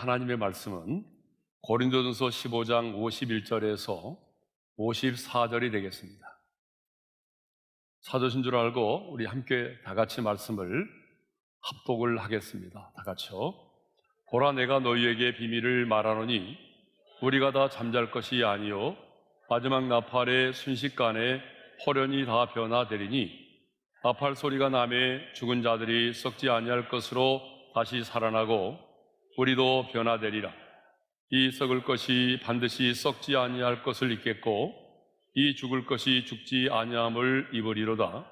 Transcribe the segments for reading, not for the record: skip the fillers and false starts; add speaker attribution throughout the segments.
Speaker 1: 하나님의 말씀은 고린도전서 15장 51절에서 54절이 되겠습니다. 사도신 줄 알고 우리 함께 다 같이 말씀을 합독을 하겠습니다. 다 같이요. 보라, 내가 너희에게 비밀을 말하노니 우리가 다 잠잘 것이 아니요 마지막 나팔의 순식간에 호련히 다 변화되리니 나팔 소리가 나매 죽은 자들이 썩지 아니할 것으로 다시 살아나고 우리도 변화되리라. 이 썩을 것이 반드시 썩지 아니할 것을 입겠고 이 죽을 것이 죽지 아니함을 입으리로다.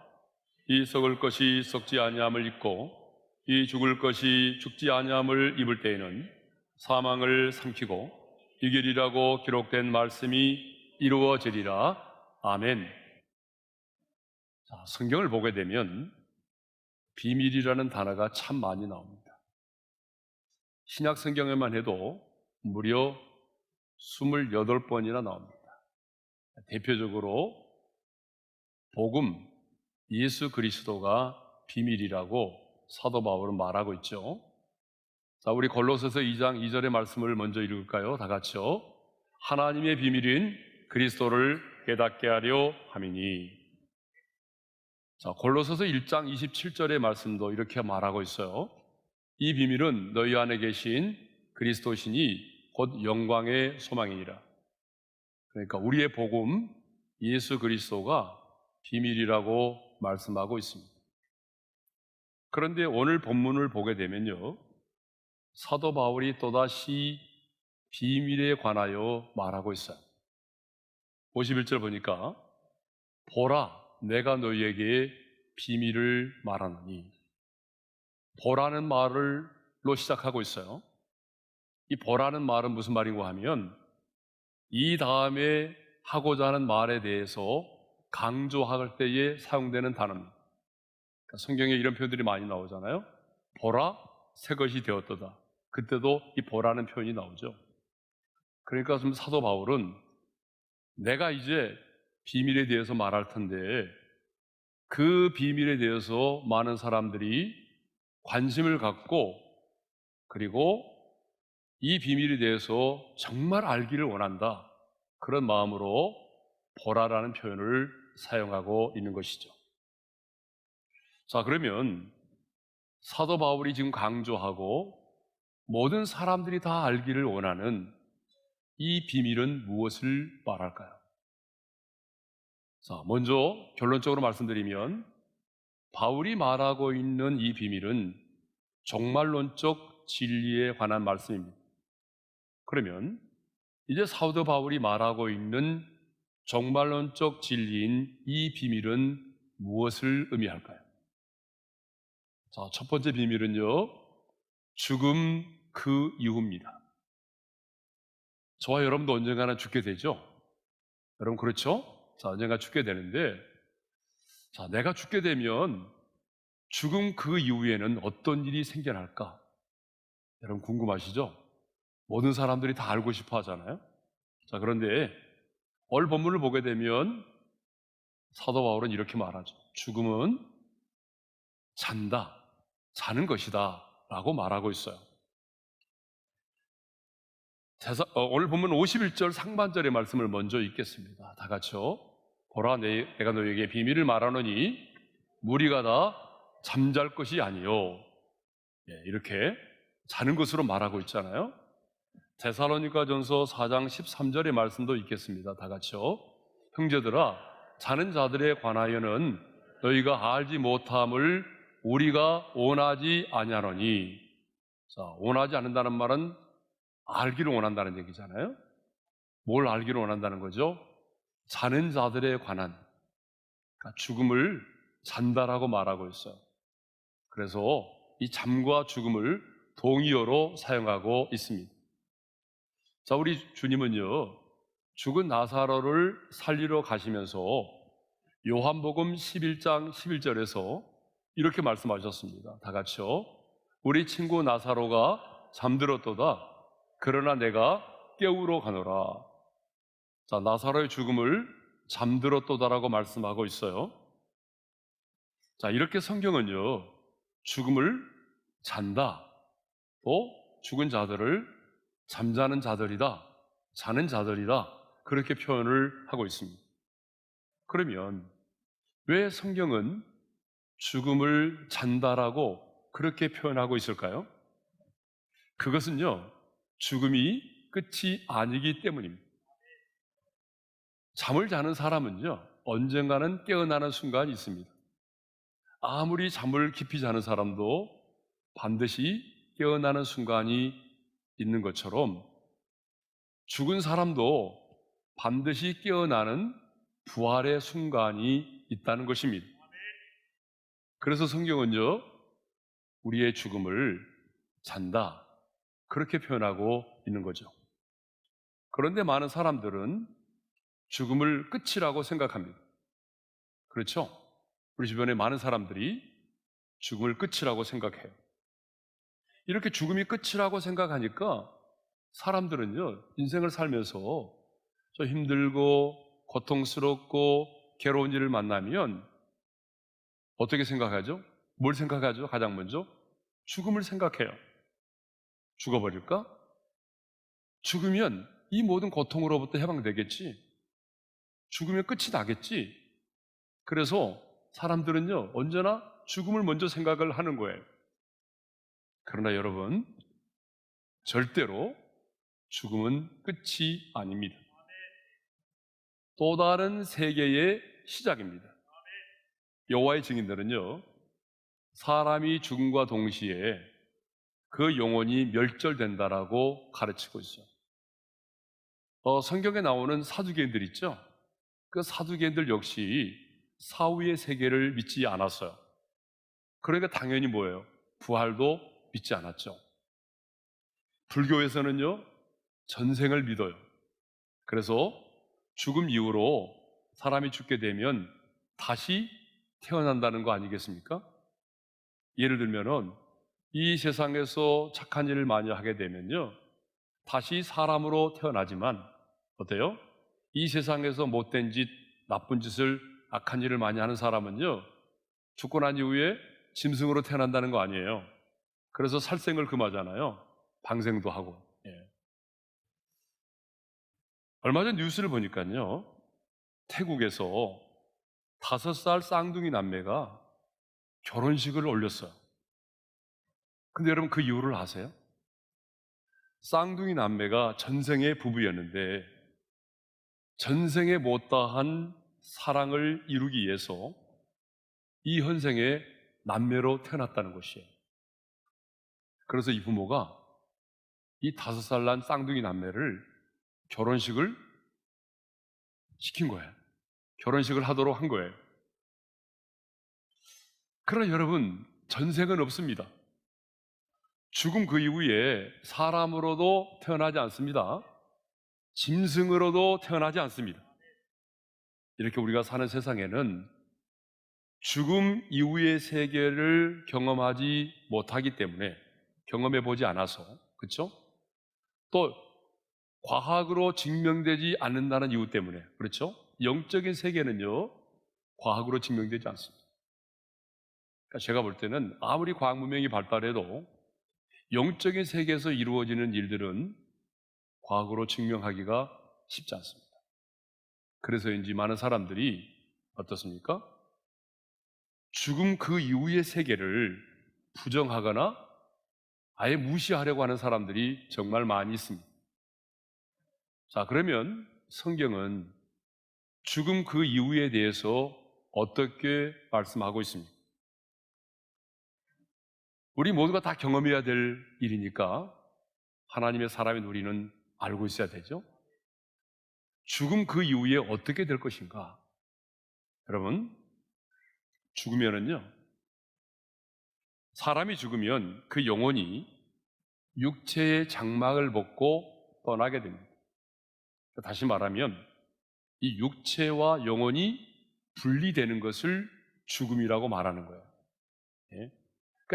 Speaker 1: 이 썩을 것이 썩지 아니함을 입고 이 죽을 것이 죽지 아니함을 입을 때에는 사망을 삼키고 이기리라고 기록된 말씀이 이루어지리라. 아멘. 자, 성경을 보게 되면 비밀이라는 단어가 참 많이 나옵니다. 신약 성경에만 해도 무려 28번이나 나옵니다. 대표적으로 복음, 예수 그리스도가 비밀이라고 사도 바울은 말하고 있죠. 자, 우리 골로새서 2장 2절의 말씀을 먼저 읽을까요? 다 같이요. 하나님의 비밀인 그리스도를 깨닫게 하려 함이니. 자, 골로새서 1장 27절의 말씀도 이렇게 말하고 있어요. 이 비밀은 너희 안에 계신 그리스도시니 곧 영광의 소망이니라. 그러니까 우리의 복음, 예수 그리스도가 비밀이라고 말씀하고 있습니다. 그런데 오늘 본문을 보게 되면요, 사도 바울이 또다시 비밀에 관하여 말하고 있어요. 51절 보니까 보라, 내가 너희에게 비밀을 말하노니. 보라는 말로 시작하고 있어요. 이 보라는 말은 무슨 말인가 하면 이 다음에 하고자 하는 말에 대해서 강조할 때에 사용되는 단어입니다. 그러니까 성경에 이런 표현들이 많이 나오잖아요. 보라, 새 것이 되었도다. 그때도 이 보라는 표현이 나오죠. 그러니까 지금 사도 바울은 내가 이제 비밀에 대해서 말할 텐데 그 비밀에 대해서 많은 사람들이 관심을 갖고 그리고 이 비밀에 대해서 정말 알기를 원한다. 그런 마음으로 보라라는 표현을 사용하고 있는 것이죠. 자, 그러면 사도 바울이 지금 강조하고 모든 사람들이 다 알기를 원하는 이 비밀은 무엇을 말할까요? 자, 먼저 결론적으로 말씀드리면 바울이 말하고 있는 이 비밀은 종말론적 진리에 관한 말씀입니다. 그러면 이제 사도 바울이 말하고 있는 종말론적 진리인 이 비밀은 무엇을 의미할까요? 자, 첫 번째 비밀은요, 죽음 그 이후입니다. 저와 여러분도 언젠가는 죽게 되죠? 여러분 그렇죠? 자, 언젠가 죽게 되는데, 자, 내가 죽게 되면 죽음 그 이후에는 어떤 일이 생겨날까? 여러분 궁금하시죠? 모든 사람들이 다 알고 싶어 하잖아요. 자, 그런데 오늘 본문을 보게 되면 사도 바울은 이렇게 말하죠. 죽음은 잔다, 자는 것이다 라고 말하고 있어요. 오늘 본문 51절 상반절의 말씀을 먼저 읽겠습니다. 다 같이요. 보라, 내가 너희에게 비밀을 말하노니 무리가 다 잠잘 것이 아니요. 이렇게 자는 것으로 말하고 있잖아요. 데살로니가전서 4장 13절의 말씀도 읽겠습니다. 다 같이요. 형제들아, 자는 자들에 관하여는 너희가 알지 못함을 우리가 원하지 아니하노니. 자, 원하지 않는다는 말은 알기를 원한다는 얘기잖아요. 뭘 알기를 원한다는 거죠? 자는 자들에 관한, 그러니까 죽음을 잔다라고 말하고 있어요. 그래서 이 잠과 죽음을 동의어로 사용하고 있습니다. 자, 우리 주님은요, 죽은 나사로를 살리러 가시면서 요한복음 11장 11절에서 이렇게 말씀하셨습니다. 다 같이요. 우리 친구 나사로가 잠들었도다. 그러나 내가 깨우러 가노라. 자, 나사로의 죽음을 잠들었도다라고 말씀하고 있어요. 자, 이렇게 성경은요, 죽음을 잔다, 또 죽은 자들을 잠자는 자들이다, 자는 자들이다, 그렇게 표현을 하고 있습니다. 그러면 왜 성경은 죽음을 잔다라고 그렇게 표현하고 있을까요? 그것은요, 죽음이 끝이 아니기 때문입니다. 잠을 자는 사람은요, 언젠가는 깨어나는 순간이 있습니다. 아무리 잠을 깊이 자는 사람도 반드시 깨어나는 순간이 있는 것처럼 죽은 사람도 반드시 깨어나는 부활의 순간이 있다는 것입니다. 그래서 성경은요, 우리의 죽음을 잔다, 그렇게 표현하고 있는 거죠. 그런데 많은 사람들은 죽음을 끝이라고 생각합니다. 그렇죠? 우리 주변에 많은 사람들이 죽음을 끝이라고 생각해요. 이렇게 죽음이 끝이라고 생각하니까 사람들은요, 인생을 살면서 좀 힘들고 고통스럽고 괴로운 일을 만나면 어떻게 생각하죠? 뭘 생각하죠? 가장 먼저 죽음을 생각해요. 죽어버릴까? 죽으면 이 모든 고통으로부터 해방되겠지. 죽으면 끝이 나겠지. 그래서 사람들은요, 언제나 죽음을 먼저 생각을 하는 거예요. 그러나 여러분, 절대로 죽음은 끝이 아닙니다. 또 다른 세계의 시작입니다. 여호와의 증인들은요, 사람이 죽음과 동시에 그 영혼이 멸절된다라고 가르치고 있어요. 성경에 나오는 사두개인들 있죠? 그 사두개인들 역시 사후의 세계를 믿지 않았어요. 그러니까 당연히 뭐예요? 부활도 믿지 않았죠. 불교에서는요, 전생을 믿어요. 그래서 죽음 이후로 사람이 죽게 되면 다시 태어난다는 거 아니겠습니까? 예를 들면은 이 세상에서 착한 일을 많이 하게 되면요, 다시 사람으로 태어나지만 어때요? 이 세상에서 못된 짓, 나쁜 짓을, 악한 일을 많이 하는 사람은요, 죽고 난 이후에 짐승으로 태어난다는 거 아니에요. 그래서 살생을 금하잖아요. 방생도 하고. 예. 얼마 전 뉴스를 보니까요, 태국에서 5살 쌍둥이 남매가 결혼식을 올렸어요. 근데 여러분 그 이유를 아세요? 쌍둥이 남매가 전생의 부부였는데 전생에 못다한 사랑을 이루기 위해서 이 현생에 남매로 태어났다는 것이에요. 그래서 이 부모가 이 5살 난 쌍둥이 남매를 결혼식을 시킨 거예요. 결혼식을 하도록 한 거예요. 그러나 여러분, 전생은 없습니다. 죽음 그 이후에 사람으로도 태어나지 않습니다. 짐승으로도 태어나지 않습니다. 이렇게 우리가 사는 세상에는 죽음 이후의 세계를 경험하지 못하기 때문에, 경험해 보지 않아서, 그렇죠? 또 과학으로 증명되지 않는다는 이유 때문에, 그렇죠? 영적인 세계는요, 과학으로 증명되지 않습니다. 그러니까 제가 볼 때는 아무리 과학 문명이 발달해도 영적인 세계에서 이루어지는 일들은 과학으로 증명하기가 쉽지 않습니다. 그래서인지 많은 사람들이 어떻습니까? 죽음 그 이후의 세계를 부정하거나 아예 무시하려고 하는 사람들이 정말 많이 있습니다. 자, 그러면 성경은 죽음 그 이후에 대해서 어떻게 말씀하고 있습니까? 우리 모두가 다 경험해야 될 일이니까 하나님의 사람인 우리는 알고 있어야 되죠. 죽음 그 이후에 어떻게 될 것인가? 여러분, 죽으면은요, 사람이 죽으면 그 영혼이 육체의 장막을 벗고 떠나게 됩니다. 다시 말하면 이 육체와 영혼이 분리되는 것을 죽음이라고 말하는 거예요. 예?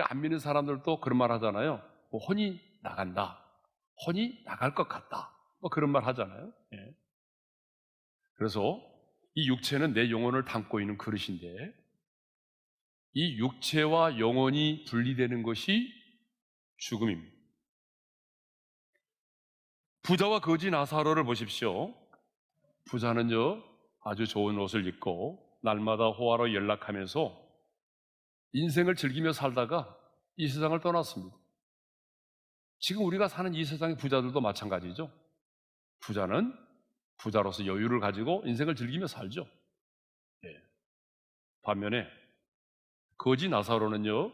Speaker 1: 안 믿는 사람들도 그런 말 하잖아요. 뭐 혼이 나간다, 혼이 나갈 것 같다, 뭐 그런 말 하잖아요. 예? 그래서 이 육체는 내 영혼을 담고 있는 그릇인데 이 육체와 영혼이 분리되는 것이 죽음입니다. 부자와 거지 나사로를 보십시오. 부자는요, 아주 좋은 옷을 입고 날마다 호화로 연락하면서 인생을 즐기며 살다가 이 세상을 떠났습니다. 지금 우리가 사는 이 세상의 부자들도 마찬가지죠. 부자는 부자로서 여유를 가지고 인생을 즐기며 살죠. 예. 반면에 거지 나사로는요,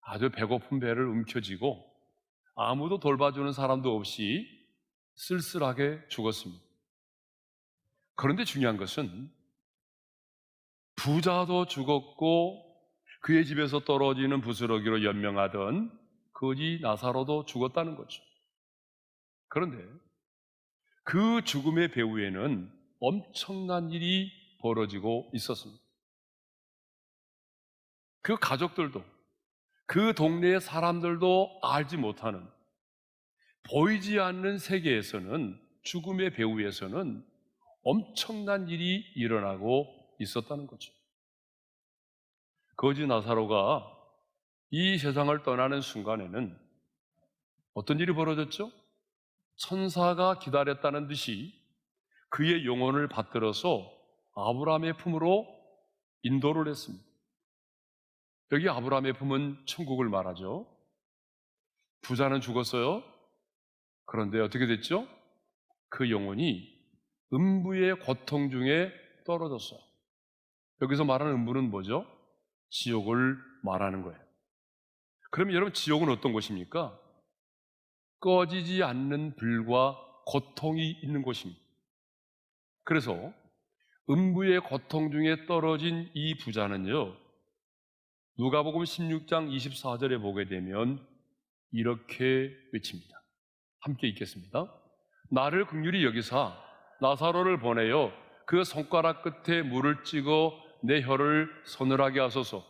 Speaker 1: 아주 배고픈 배를 움켜쥐고 아무도 돌봐주는 사람도 없이 쓸쓸하게 죽었습니다. 그런데 중요한 것은 부자도 죽었고 그의 집에서 떨어지는 부스러기로 연명하던 거지 나사로도 죽었다는 거죠. 그런데 그 죽음의 배후에는 엄청난 일이 벌어지고 있었습니다. 그 가족들도 그 동네의 사람들도 알지 못하는, 보이지 않는 세계에서는, 죽음의 배후에서는 엄청난 일이 일어나고 있었다는 거죠. 거지 나사로가 이 세상을 떠나는 순간에는 어떤 일이 벌어졌죠? 천사가 기다렸다는 듯이 그의 영혼을 받들어서 아브라함의 품으로 인도를 했습니다. 여기 아브라함의 품은 천국을 말하죠. 부자는 죽었어요. 그런데 어떻게 됐죠? 그 영혼이 음부의 고통 중에 떨어졌어요. 여기서 말하는 음부는 뭐죠? 지옥을 말하는 거예요. 그러면 여러분, 지옥은 어떤 곳입니까? 꺼지지 않는 불과 고통이 있는 곳입니다. 그래서 음부의 고통 중에 떨어진 이 부자는요, 누가복음 16장 24절에 보게 되면 이렇게 외칩니다. 함께 읽겠습니다. 나를 긍휼히 여기사 나사로를 보내어 그 손가락 끝에 물을 찍어 내 혀를 서늘하게 하소서.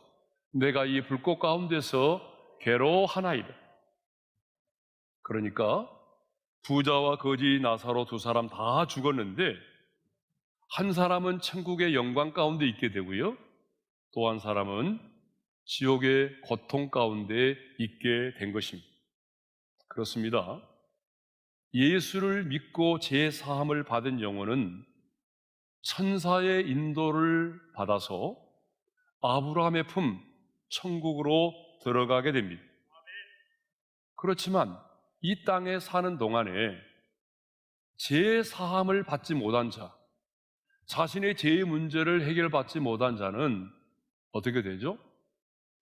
Speaker 1: 내가 이 불꽃 가운데서 괴로워하나이다. 그러니까 부자와 거지 나사로 두 사람 다 죽었는데 한 사람은 천국의 영광 가운데 있게 되고요, 또 한 사람은 지옥의 고통 가운데 있게 된 것입니다. 그렇습니다. 예수를 믿고 제사함을 받은 영혼은 천사의 인도를 받아서 아브라함의 품, 천국으로 들어가게 됩니다. 그렇지만 이 땅에 사는 동안에 제사함을 받지 못한 자, 자신의 죄의 문제를 해결받지 못한 자는 어떻게 되죠?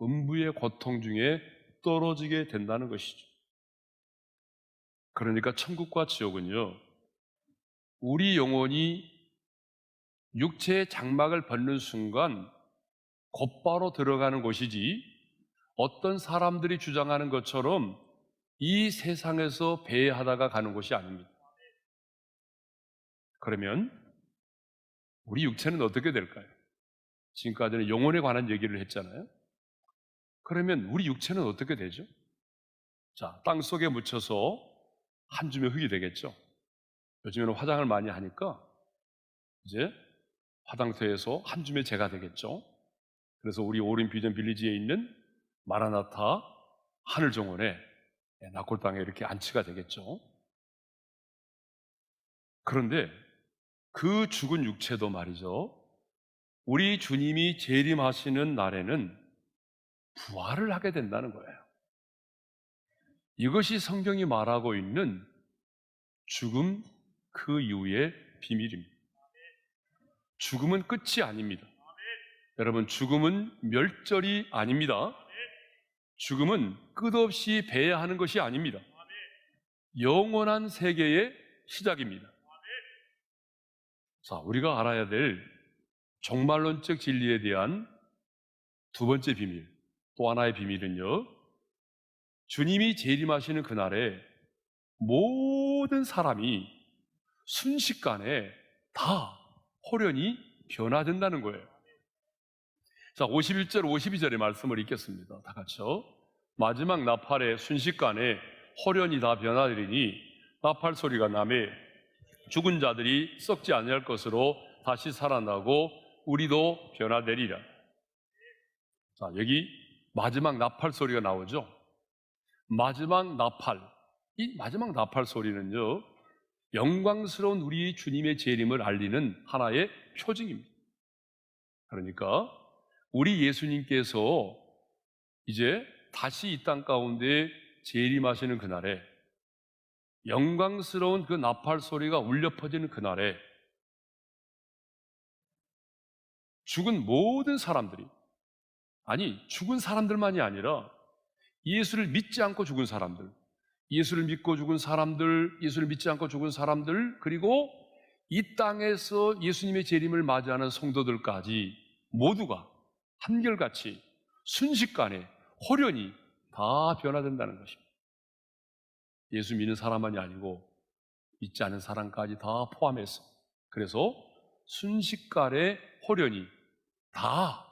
Speaker 1: 음부의 고통 중에 떨어지게 된다는 것이죠. 그러니까 천국과 지옥은요, 우리 영혼이 육체의 장막을 벗는 순간 곧바로 들어가는 곳이지, 어떤 사람들이 주장하는 것처럼 이 세상에서 배회하다가 가는 곳이 아닙니다. 그러면 우리 육체는 어떻게 될까요? 지금까지는 영혼에 관한 얘기를 했잖아요. 그러면 우리 육체는 어떻게 되죠? 자, 땅 속에 묻혀서 한 줌의 흙이 되겠죠. 요즘에는 화장을 많이 하니까 이제 화장터에서 한 줌의 재가 되겠죠. 그래서 우리 오린 비전 빌리지에 있는 마라나타 하늘정원에 낙골 땅에 이렇게 안치가 되겠죠. 그런데 그 죽은 육체도 말이죠, 우리 주님이 재림하시는 날에는 부활을 하게 된다는 거예요. 이것이 성경이 말하고 있는 죽음 그 이후의 비밀입니다. 죽음은 끝이 아닙니다. 여러분, 죽음은 멸절이 아닙니다. 죽음은 끝없이 배회하는 것이 아닙니다. 영원한 세계의 시작입니다. 자, 우리가 알아야 될 종말론적 진리에 대한 두 번째 비밀, 또 하나의 비밀은요, 주님이 재림하시는 그날에 모든 사람이 순식간에 다 홀연히 변화된다는 거예요. 자, 51절, 52절의 말씀을 읽겠습니다. 다 같이요. 마지막 나팔에 순식간에 홀연히 다 변화되리니 나팔 소리가 나매 죽은 자들이 썩지 아니할 것으로 다시 살아나고 우리도 변화되리라. 자, 여기 마지막 나팔 소리가 나오죠. 마지막 나팔, 이 마지막 나팔 소리는요, 영광스러운 우리 주님의 재림을 알리는 하나의 표징입니다. 그러니까 우리 예수님께서 이제 다시 이 땅 가운데 재림하시는 그날에, 영광스러운 그 나팔 소리가 울려 퍼지는 그날에 죽은 모든 사람들이, 아니 죽은 사람들만이 아니라 예수를 믿지 않고 죽은 사람들, 예수를 믿고 죽은 사람들, 예수를 믿지 않고 죽은 사람들, 그리고 이 땅에서 예수님의 재림을 맞이하는 성도들까지 모두가 한결같이 순식간에 홀연히 다 변화된다는 것입니다. 예수 믿는 사람만이 아니고 믿지 않은 사람까지 다 포함해서, 그래서 순식간에 홀연히 다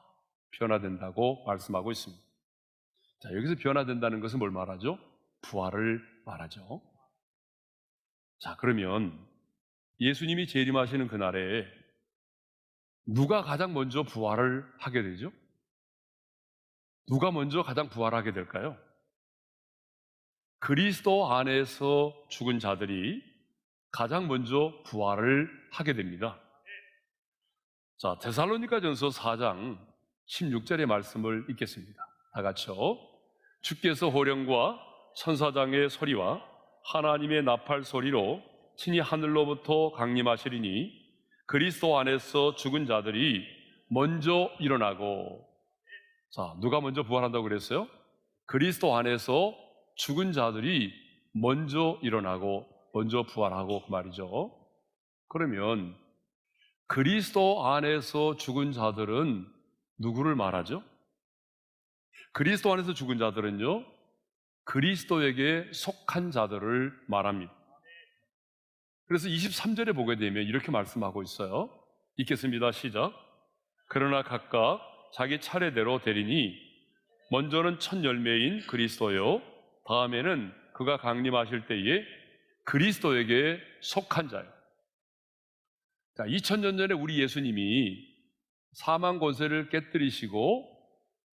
Speaker 1: 변화된다고 말씀하고 있습니다. 자, 여기서 변화된다는 것은 뭘 말하죠? 부활을 말하죠. 자, 그러면 예수님이 재림하시는 그날에 누가 가장 먼저 부활을 하게 되죠? 누가 먼저 가장 부활하게 될까요? 그리스도 안에서 죽은 자들이 가장 먼저 부활을 하게 됩니다. 자, 데살로니가전서 4장 16절의 말씀을 읽겠습니다. 다 같이요. 주께서 호령과 천사장의 소리와 하나님의 나팔 소리로 친히 하늘로부터 강림하시리니 그리스도 안에서 죽은 자들이 먼저 일어나고. 자, 누가 먼저 부활한다고 그랬어요? 그리스도 안에서 죽은 자들이 먼저 일어나고 먼저 부활하고 그 말이죠. 그러면 그리스도 안에서 죽은 자들은 누구를 말하죠? 그리스도 안에서 죽은 자들은요, 그리스도에게 속한 자들을 말합니다. 그래서 23절에 보게 되면 이렇게 말씀하고 있어요. 읽겠습니다. 시작. 그러나 각각 자기 차례대로 되리니 먼저는 첫 열매인 그리스도요, 다음에는 그가 강림하실 때에 그리스도에게 속한 자요. 자, 2000년 전에 우리 예수님이 사망 권세를 깨뜨리시고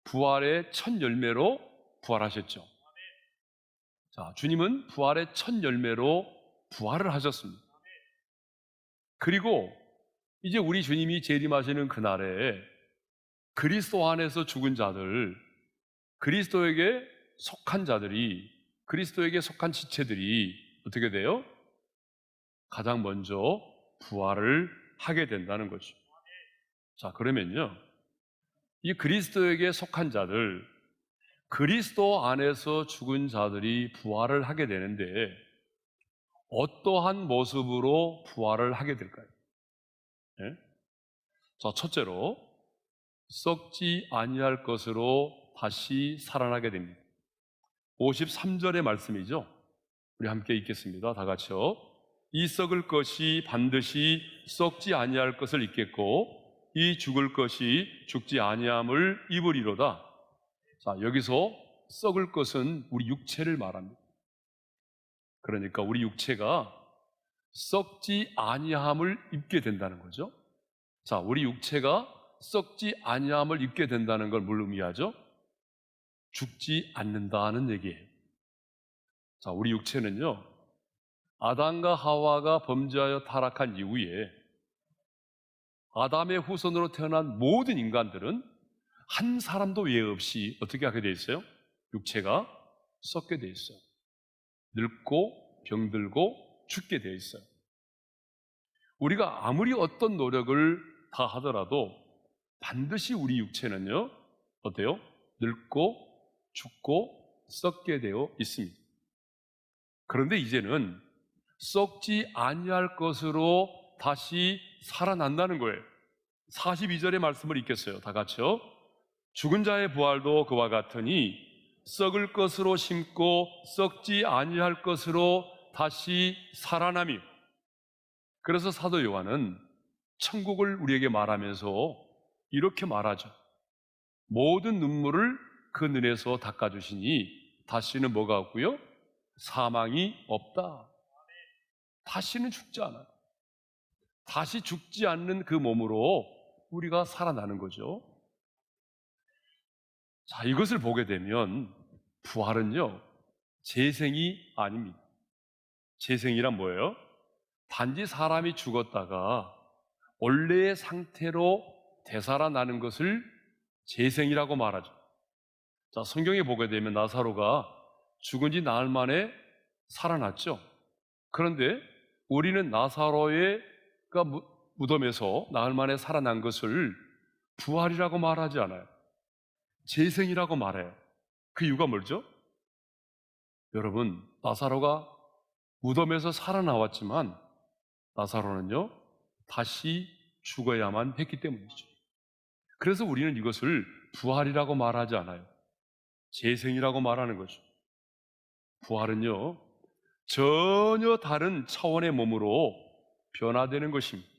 Speaker 1: 부활의 첫 열매로 부활하셨죠. 자, 주님은 부활의 첫 열매로 부활을 하셨습니다. 그리고 이제 우리 주님이 재림하시는 그날에 그리스도 안에서 죽은 자들, 그리스도에게 속한 자들이, 그리스도에게 속한 지체들이 어떻게 돼요? 가장 먼저 부활을 하게 된다는 거죠. 자, 그러면요, 이 그리스도에게 속한 자들, 그리스도 안에서 죽은 자들이 부활을 하게 되는데 어떠한 모습으로 부활을 하게 될까요? 네? 자, 첫째로 썩지 아니할 것으로 다시 살아나게 됩니다. 53절의 말씀이죠. 우리 함께 읽겠습니다. 다 같이요. 이 썩을 것이 반드시 썩지 아니할 것을 입겠고 이 죽을 것이 죽지 아니함을 입으리로다. 자, 여기서 썩을 것은 우리 육체를 말합니다. 그러니까 우리 육체가 썩지 아니함을 입게 된다는 거죠. 자, 우리 육체가 썩지 아니함을 입게 된다는 걸 뭘 의미하죠? 죽지 않는다는 얘기예요. 자, 우리 육체는요, 아담과 하와가 범죄하여 타락한 이후에 아담의 후손으로 태어난 모든 인간들은 한 사람도 예외 없이 어떻게 하게 돼 있어요? 육체가 썩게 돼 있어요. 늙고 병들고 죽게 돼 있어요. 우리가 아무리 어떤 노력을 다 하더라도 반드시 우리 육체는요, 어때요? 늙고 죽고 썩게 되어 있습니다. 그런데 이제는 썩지 아니할 것으로 다시 살아난다는 거예요. 42절의 말씀을 읽겠어요. 다 같이요. 죽은 자의 부활도 그와 같으니 썩을 것으로 심고 썩지 아니할 것으로 다시 살아나며. 그래서 사도 요한은 천국을 우리에게 말하면서 이렇게 말하죠. 모든 눈물을 그 눈에서 닦아주시니 다시는 뭐가 없고요? 사망이 없다. 다시는 죽지 않아요. 다시 죽지 않는 그 몸으로 우리가 살아나는 거죠. 자, 이것을 보게 되면 부활은요, 재생이 아닙니다. 재생이란 뭐예요? 단지 사람이 죽었다가 원래의 상태로 되살아나는 것을 재생이라고 말하죠. 자, 성경에 보게 되면 나사로가 죽은 지 나흘 만에 살아났죠. 그런데 우리는 나사로의 무덤에서 나흘 만에 살아난 것을 부활이라고 말하지 않아요. 재생이라고 말해요. 그 이유가 뭐죠? 여러분, 나사로가 무덤에서 살아나왔지만 나사로는요, 다시 죽어야만 했기 때문이죠. 그래서 우리는 이것을 부활이라고 말하지 않아요. 재생이라고 말하는 거죠. 부활은요, 전혀 다른 차원의 몸으로 변화되는 것입니다.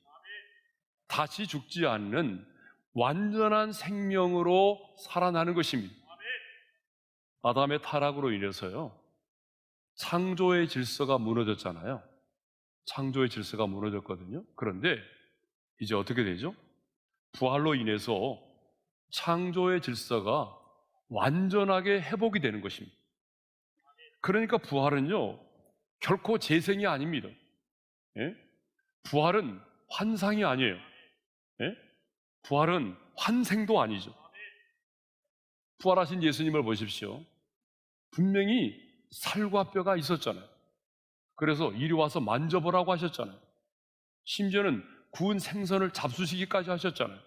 Speaker 1: 다시 죽지 않는 완전한 생명으로 살아나는 것입니다. 아담의 타락으로 인해서요, 창조의 질서가 무너졌잖아요. 창조의 질서가 무너졌거든요. 그런데 이제 어떻게 되죠? 부활로 인해서 창조의 질서가 완전하게 회복이 되는 것입니다. 그러니까 부활은요, 결코 재생이 아닙니다. 예? 부활은 환상이 아니에요. 예? 부활은 환생도 아니죠. 부활하신 예수님을 보십시오. 분명히 살과 뼈가 있었잖아요. 그래서 이리 와서 만져보라고 하셨잖아요. 심지어는 구운 생선을 잡수시기까지 하셨잖아요.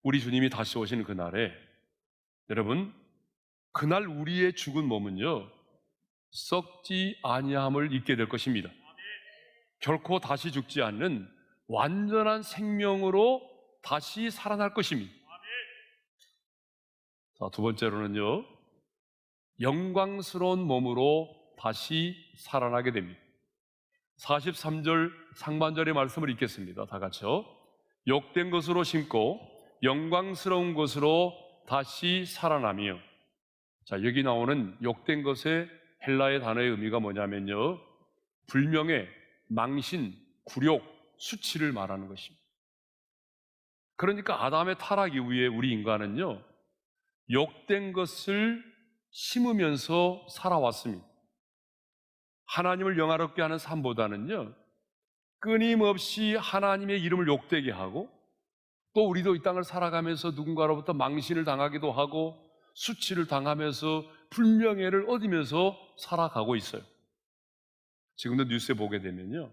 Speaker 1: 우리 주님이 다시 오시는 그날에 여러분, 그날 우리의 죽은 몸은요, 썩지 아니함을 잊게 될 것입니다. 결코 다시 죽지 않는 완전한 생명으로 다시 살아날 것입니다. 자, 두 번째로는요, 영광스러운 몸으로 다시 살아나게 됩니다. 43절 상반절의 말씀을 읽겠습니다. 다 같이요. 욕된 것으로 심고 영광스러운 것으로 다시 살아나며. 자, 여기 나오는 욕된 것의 헬라의 단어의 의미가 뭐냐면요, 불명예, 망신, 굴욕, 수치를 말하는 것입니다. 그러니까 아담의 타락 이후에 우리 인간은요, 욕된 것을 심으면서 살아왔습니다. 하나님을 영화롭게 하는 삶보다는요, 끊임없이 하나님의 이름을 욕되게 하고, 또 우리도 이 땅을 살아가면서 누군가로부터 망신을 당하기도 하고 수치를 당하면서 불명예를 얻으면서 살아가고 있어요. 지금도 뉴스에 보게 되면요,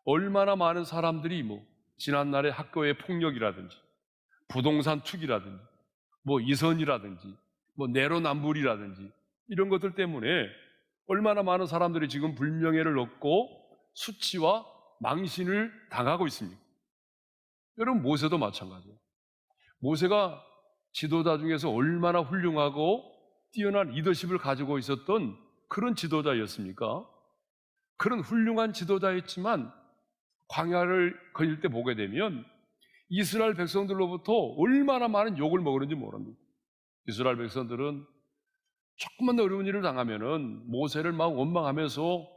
Speaker 1: 얼마나 많은 사람들이 지난날의 학교의 폭력이라든지 부동산 투기라든지 이선이라든지 내로남불이라든지 이런 것들 때문에 얼마나 많은 사람들이 지금 불명예를 얻고 수치와 망신을 당하고 있습니다. 여러분, 모세도 마찬가지예요. 모세가 지도자 중에서 얼마나 훌륭하고 뛰어난 리더십을 가지고 있었던 그런 지도자였습니까? 그런 훌륭한 지도자였지만 광야를 거닐 때 보게 되면 이스라엘 백성들로부터 얼마나 많은 욕을 먹었는지 모릅니다. 이스라엘 백성들은 조금만 더 어려운 일을 당하면은 모세를 막 원망하면서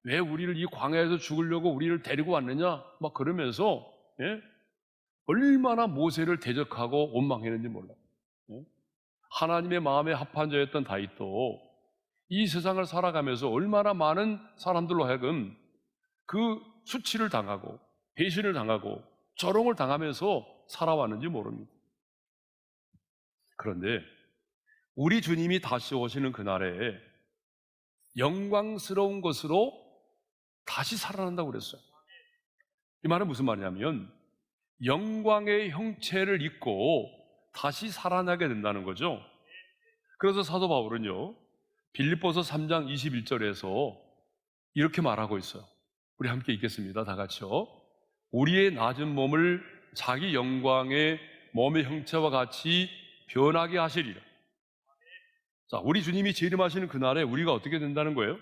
Speaker 1: 왜 우리를 이 광야에서 죽으려고 우리를 데리고 왔느냐 막 그러면서, 예? 얼마나 모세를 대적하고 원망했는지 몰라요. 예? 하나님의 마음에 합한 자였던 다윗도 이 세상을 살아가면서 얼마나 많은 사람들로 하여금 그 수치를 당하고 배신을 당하고 조롱을 당하면서 살아왔는지 모릅니다. 그런데 우리 주님이 다시 오시는 그날에 영광스러운 것으로 다시 살아난다고 그랬어요. 이 말은 무슨 말이냐면 영광의 형체를 입고 다시 살아나게 된다는 거죠. 그래서 사도 바울은요, 빌립보서 3장 21절에서 이렇게 말하고 있어요. 우리 함께 읽겠습니다. 다 같이요. 우리의 낮은 몸을 자기 영광의 몸의 형체와 같이 변하게 하시리라. 자, 우리 주님이 재림하시는 그날에 우리가 어떻게 된다는 거예요?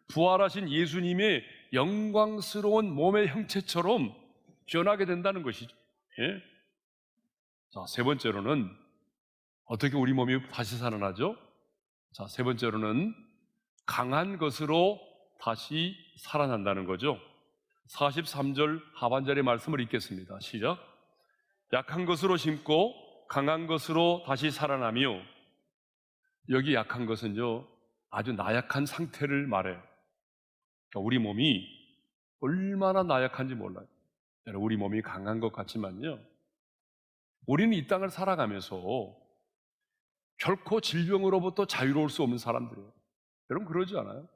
Speaker 1: 부활하신 예수님의 영광스러운 몸의 형체처럼 변하게 된다는 것이죠. 예? 자, 세 번째로는 어떻게 우리 몸이 다시 살아나죠? 자, 세 번째로는 강한 것으로 다시 살아난다는 거죠. 43절 하반절의 말씀을 읽겠습니다. 시작. 약한 것으로 심고 강한 것으로 다시 살아나며. 여기 약한 것은요, 아주 나약한 상태를 말해요. 그러니까 우리 몸이 얼마나 나약한지 몰라요. 여러분, 우리 몸이 강한 것 같지만요, 우리는 이 땅을 살아가면서 결코 질병으로부터 자유로울 수 없는 사람들이에요. 여러분, 그러지 않아요?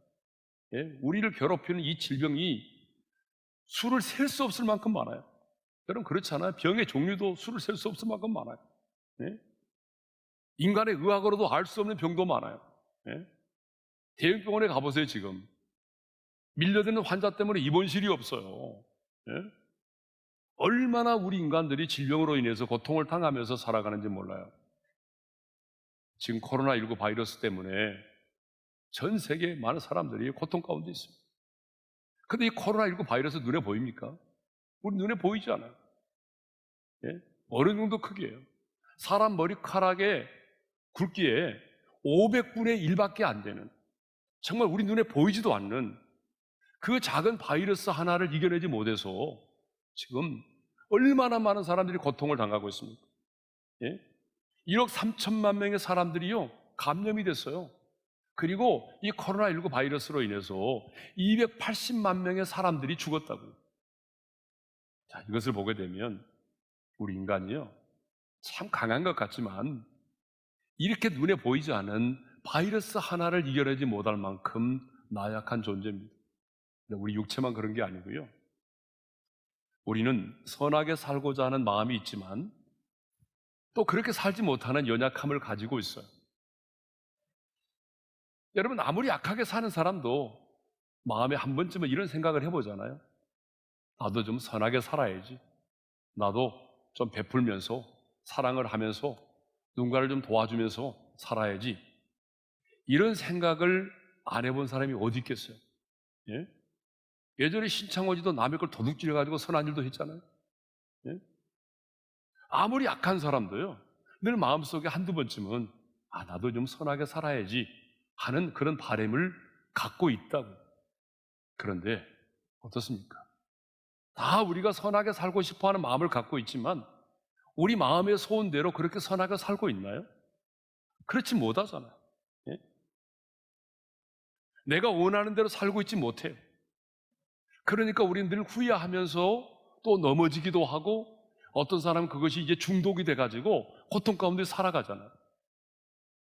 Speaker 1: 예? 우리를 괴롭히는 이 질병이 수를 셀 수 없을 만큼 많아요. 여러분, 그렇지 않아요? 병의 종류도 수를 셀 수 없을 만큼 많아요. 예? 인간의 의학으로도 알 수 없는 병도 많아요. 예? 대형병원에 가보세요. 지금 밀려드는 환자 때문에 입원실이 없어요. 예? 얼마나 우리 인간들이 질병으로 인해서 고통을 당하면서 살아가는지 몰라요. 지금 코로나19 바이러스 때문에 전 세계 많은 사람들이 고통 가운데 있습니다. 근데 이 코로나19 바이러스 눈에 보입니까? 우리 눈에 보이지 않아요. 예? 어느 정도 크기예요. 사람 머리카락의 굵기에 500분의 1밖에 안 되는, 정말 우리 눈에 보이지도 않는 그 작은 바이러스 하나를 이겨내지 못해서 지금 얼마나 많은 사람들이 고통을 당하고 있습니까? 예? 1억 3천만 명의 사람들이요, 감염이 됐어요. 그리고 이 코로나19 바이러스로 인해서 280만 명의 사람들이 죽었다고요. 자, 이것을 보게 되면 우리 인간이요, 참 강한 것 같지만 이렇게 눈에 보이지 않은 바이러스 하나를 이겨내지 못할 만큼 나약한 존재입니다. 우리 육체만 그런 게 아니고요, 우리는 선하게 살고자 하는 마음이 있지만 또 그렇게 살지 못하는 연약함을 가지고 있어요. 여러분, 아무리 약하게 사는 사람도 마음에 한 번쯤은 이런 생각을 해보잖아요. 나도 좀 선하게 살아야지. 나도 좀 베풀면서 사랑을 하면서 누군가를 좀 도와주면서 살아야지. 이런 생각을 안 해본 사람이 어디 있겠어요? 예? 예전에 신창호지도 남의 걸 도둑질해가지고 선한 일도 했잖아요. 예? 아무리 약한 사람도요, 늘 마음속에 한두 번쯤은 나도 좀 선하게 살아야지 하는 그런 바람을 갖고 있다고. 그런데 어떻습니까? 다 우리가 선하게 살고 싶어하는 마음을 갖고 있지만 우리 마음의 소원대로 그렇게 선하게 살고 있나요? 그렇지 못하잖아요. 예? 내가 원하는 대로 살고 있지 못해요. 그러니까 우리는 늘 후회하면서 또 넘어지기도 하고, 어떤 사람은 그것이 이제 중독이 돼가지고 고통 가운데 살아가잖아요.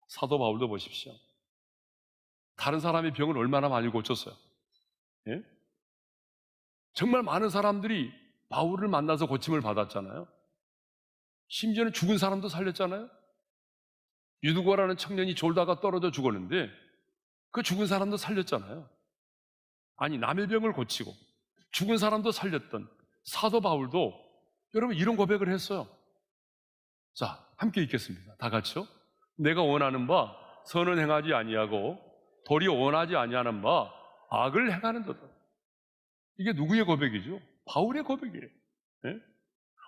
Speaker 1: 사도 바울도 보십시오. 다른 사람의 병을 얼마나 많이 고쳤어요. 예? 정말 많은 사람들이 바울을 만나서 고침을 받았잖아요. 심지어는 죽은 사람도 살렸잖아요. 유두고라는 청년이 졸다가 떨어져 죽었는데 그 죽은 사람도 살렸잖아요. 아니, 남의 병을 고치고 죽은 사람도 살렸던 사도 바울도 여러분 이런 고백을 했어요. 자, 함께 읽겠습니다. 다 같이요. 내가 원하는 바 선은 행하지 아니하고 도리어 원하지 아니하는 바 악을 행하는도다. 이게 누구의 고백이죠? 바울의 고백이에요. 예?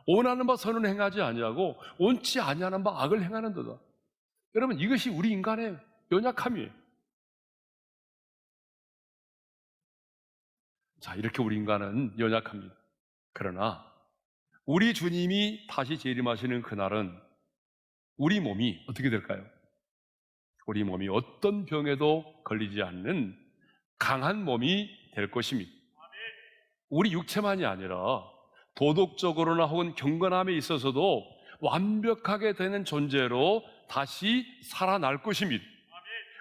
Speaker 1: 원하는 바 선은 행하지 아니하고 원치 아니하는 바 악을 행하는도다. 여러분, 이것이 우리 인간의 연약함이에요. 자, 이렇게 우리 인간은 연약합니다. 그러나 우리 주님이 다시 재림하시는 그날은 우리 몸이 어떻게 될까요? 우리 몸이 어떤 병에도 걸리지 않는 강한 몸이 될 것입니다. 우리 육체만이 아니라 도덕적으로나 혹은 경건함에 있어서도 완벽하게 되는 존재로 다시 살아날 것입니다.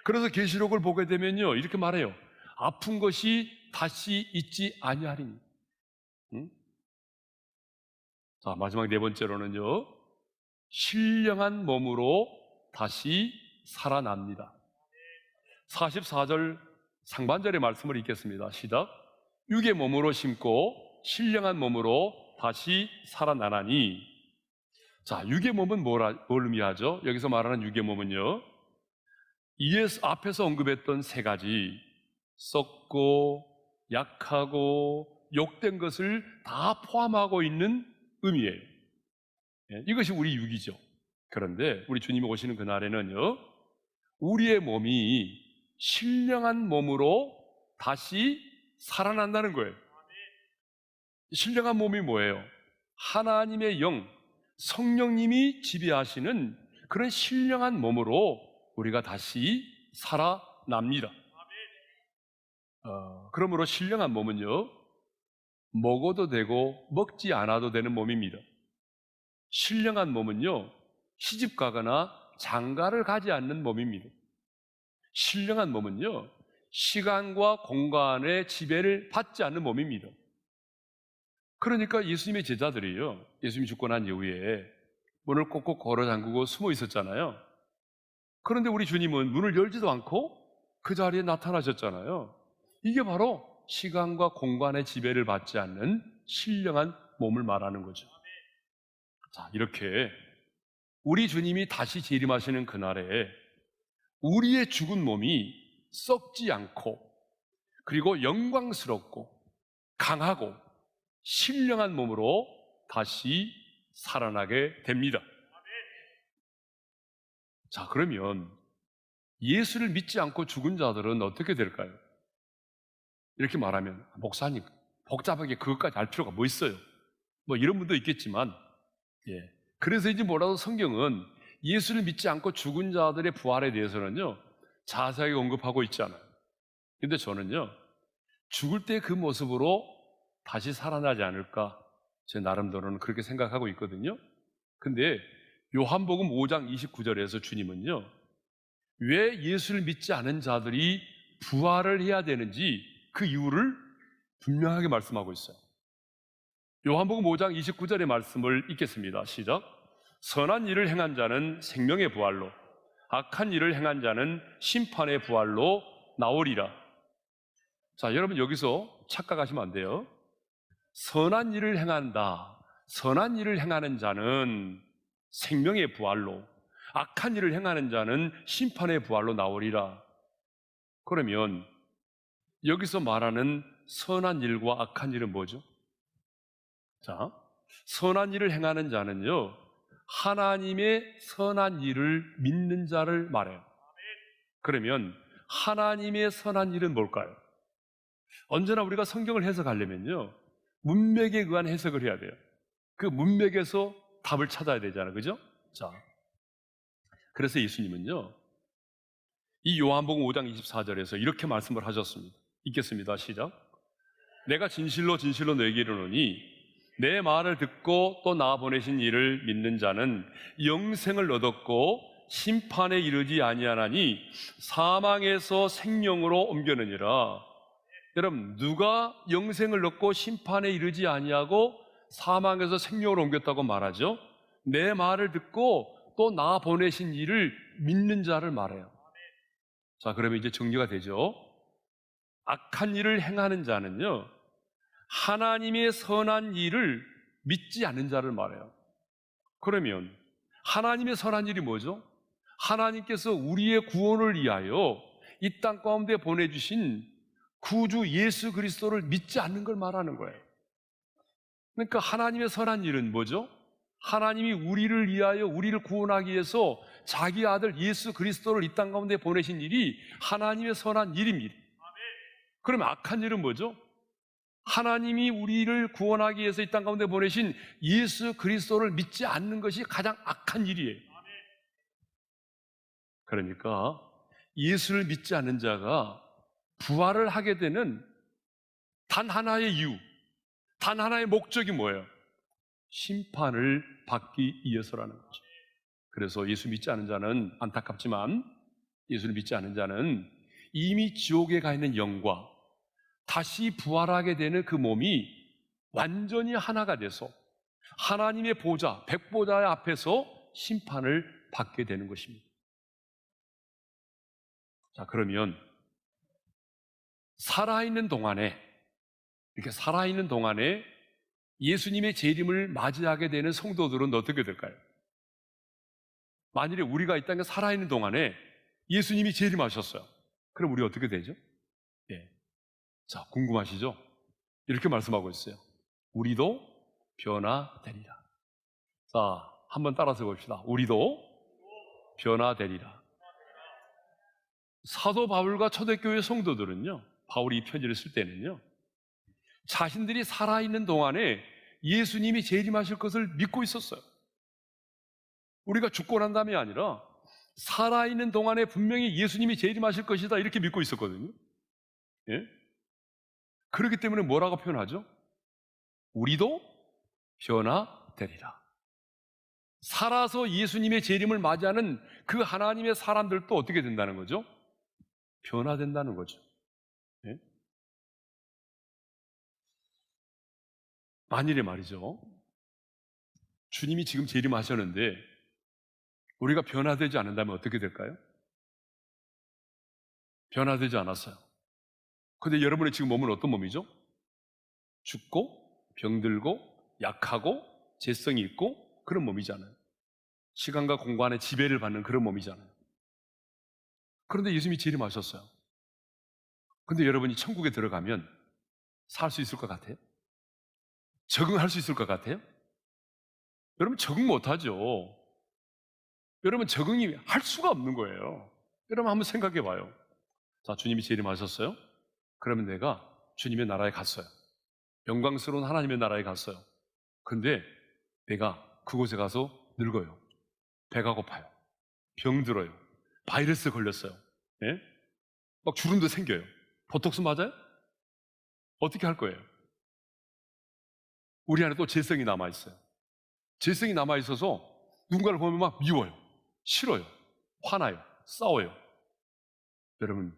Speaker 1: 그래서 계시록을 보게 되면요, 이렇게 말해요. 아픈 것이 다시 있지 아니하리니. 응? 자, 마지막 네 번째로는요, 신령한 몸으로 다시 살아납니다. 44절 상반절의 말씀을 읽겠습니다. 시작. 육의 몸으로 심고 신령한 몸으로 다시 살아나나니. 자, 육의 몸은 뭘 의미하죠? 여기서 말하는 육의 몸은요, 앞에서 언급했던 세 가지, 썩고 약하고 욕된 것을 다 포함하고 있는 의미예요. 이것이 우리 육이죠. 그런데 우리 주님이 오시는 그날에는요, 우리의 몸이 신령한 몸으로 다시 살아난다는 거예요. 신령한 몸이 뭐예요? 하나님의 영, 성령님이 지배하시는 그런 신령한 몸으로 우리가 다시 살아납니다. 그러므로 신령한 몸은요, 먹어도 되고 먹지 않아도 되는 몸입니다. 신령한 몸은요, 시집 가거나 장가를 가지 않는 몸입니다. 신령한 몸은요, 시간과 공간의 지배를 받지 않는 몸입니다. 그러니까 예수님의 제자들이요, 예수님이 죽고 난 이후에 문을 꼭꼭 걸어 잠그고 숨어 있었잖아요. 그런데 우리 주님은 문을 열지도 않고 그 자리에 나타나셨잖아요. 이게 바로 시간과 공간의 지배를 받지 않는 신령한 몸을 말하는 거죠. 자, 이렇게 우리 주님이 다시 재림하시는 그날에 우리의 죽은 몸이 썩지 않고, 그리고 영광스럽고 강하고 신령한 몸으로 다시 살아나게 됩니다. 자, 그러면 예수를 믿지 않고 죽은 자들은 어떻게 될까요? 이렇게 말하면, 목사님 복잡하게 그것까지 알 필요가 뭐 있어요? 뭐 이런 분도 있겠지만, 그래서인지 몰라도 성경은 예수를 믿지 않고 죽은 자들의 부활에 대해서는요, 자세하게 언급하고 있지 않아요. 근데 저는요, 죽을 때 그 모습으로 다시 살아나지 않을까, 제 나름대로는 그렇게 생각하고 있거든요. 근데 요한복음 5장 29절에서 주님은요, 왜 예수를 믿지 않은 자들이 부활을 해야 되는지 그 이유를 분명하게 말씀하고 있어요. 요한복음 5장 29절의 말씀을 읽겠습니다. 시작. 선한 일을 행한 자는 생명의 부활로, 악한 일을 행한 자는 심판의 부활로 나오리라. 자, 여러분 여기서 착각하시면 안 돼요. 선한 일을 행한다, 선한 일을 행하는 자는 생명의 부활로, 악한 일을 행하는 자는 심판의 부활로 나오리라. 그러면 여기서 말하는 선한 일과 악한 일은 뭐죠? 자, 선한 일을 행하는 자는요, 하나님의 선한 일을 믿는 자를 말해요. 그러면 하나님의 선한 일은 뭘까요? 언제나 우리가 성경을 해석하려면요, 문맥에 의한 해석을 해야 돼요. 그 문맥에서 답을 찾아야 되잖아요. 그죠? 자, 그래서 예수님은요, 이 요한복음 5장 24절에서 이렇게 말씀을 하셨습니다. 읽겠습니다. 시작. 내가 진실로 진실로 너에게 이르노니 내 말을 듣고 또 나 보내신 이를 믿는 자는 영생을 얻었고 심판에 이르지 아니하나니 사망에서 생명으로 옮겨느니라. 여러분, 누가 영생을 얻고 심판에 이르지 아니하고 사망에서 생명으로 옮겼다고 말하죠? 내 말을 듣고 또 나 보내신 이를 믿는 자를 말해요. 자, 그러면 이제 정리가 되죠. 악한 일을 행하는 자는요, 하나님의 선한 일을 믿지 않는 자를 말해요. 그러면 하나님의 선한 일이 뭐죠? 하나님께서 우리의 구원을 위하여 이 땅 가운데 보내주신 구주 예수 그리스도를 믿지 않는 걸 말하는 거예요. 그러니까 하나님의 선한 일은 뭐죠? 하나님이 우리를 위하여, 우리를 구원하기 위해서 자기 아들 예수 그리스도를 이 땅 가운데 보내신 일이 하나님의 선한 일입니다. 그러면 악한 일은 뭐죠? 하나님이 우리를 구원하기 위해서 이 땅 가운데 보내신 예수 그리스도를 믿지 않는 것이 가장 악한 일이에요. 그러니까 예수를 믿지 않는 자가 부활을 하게 되는 단 하나의 이유, 단 하나의 목적이 뭐예요? 심판을 받기 위해서라는 거죠. 그래서 예수 믿지 않은 자는, 안타깝지만 예수를 믿지 않은 자는 이미 지옥에 가 있는 영과 다시 부활하게 되는 그 몸이 완전히 하나가 돼서 하나님의 보좌, 백보좌의 앞에서 심판을 받게 되는 것입니다. 자, 그러면 살아있는 동안에, 이렇게 살아있는 동안에 예수님의 재림을 맞이하게 되는 성도들은 어떻게 될까요? 만일에 우리가 이 땅에 살아있는 동안에 예수님이 재림하셨어요. 그럼 우리 어떻게 되죠? 자, 궁금하시죠? 이렇게 말씀하고 있어요. 우리도 변화되리라. 자, 한번 따라서 봅시다. 우리도 변화되리라. 사도 바울과 초대교회 성도들은요, 바울이 이 편지를 쓸 때는요, 자신들이 살아있는 동안에 예수님이 재림하실 것을 믿고 있었어요. 우리가 죽고 난 다음이 아니라 살아있는 동안에 분명히 예수님이 재림하실 것이다, 이렇게 믿고 있었거든요. 예? 그렇기 때문에 뭐라고 표현하죠? 우리도 변화되리라. 살아서 예수님의 재림을 맞이하는 그 하나님의 사람들도 어떻게 된다는 거죠? 변화된다는 거죠. 예? 만일에 말이죠, 주님이 지금 재림하셨는데 우리가 변화되지 않는다면 어떻게 될까요? 변화되지 않았어요. 근데 여러분의 지금 몸은 어떤 몸이죠? 죽고 병들고 약하고 재성이 있고 그런 몸이잖아요. 시간과 공간의 지배를 받는 그런 몸이잖아요. 그런데 예수님이 재림하셨어요. 근데 여러분이 천국에 들어가면 살 수 있을 것 같아요? 적응할 수 있을 것 같아요? 여러분 적응 못하죠. 여러분 적응이 할 수가 없는 거예요. 여러분 한번 생각해 봐요. 자, 주님이 재림하셨어요? 그러면 내가 주님의 나라에 갔어요. 영광스러운 하나님의 나라에 갔어요. 근데 내가 그곳에 가서 늙어요. 배가 고파요. 병들어요. 바이러스 걸렸어요. 예? 막 주름도 생겨요. 보톡스 맞아요? 어떻게 할 거예요? 우리 안에 또 재성이 남아있어요. 재성이 남아있어서 누군가를 보면 막 미워요. 싫어요. 화나요. 싸워요. 여러분,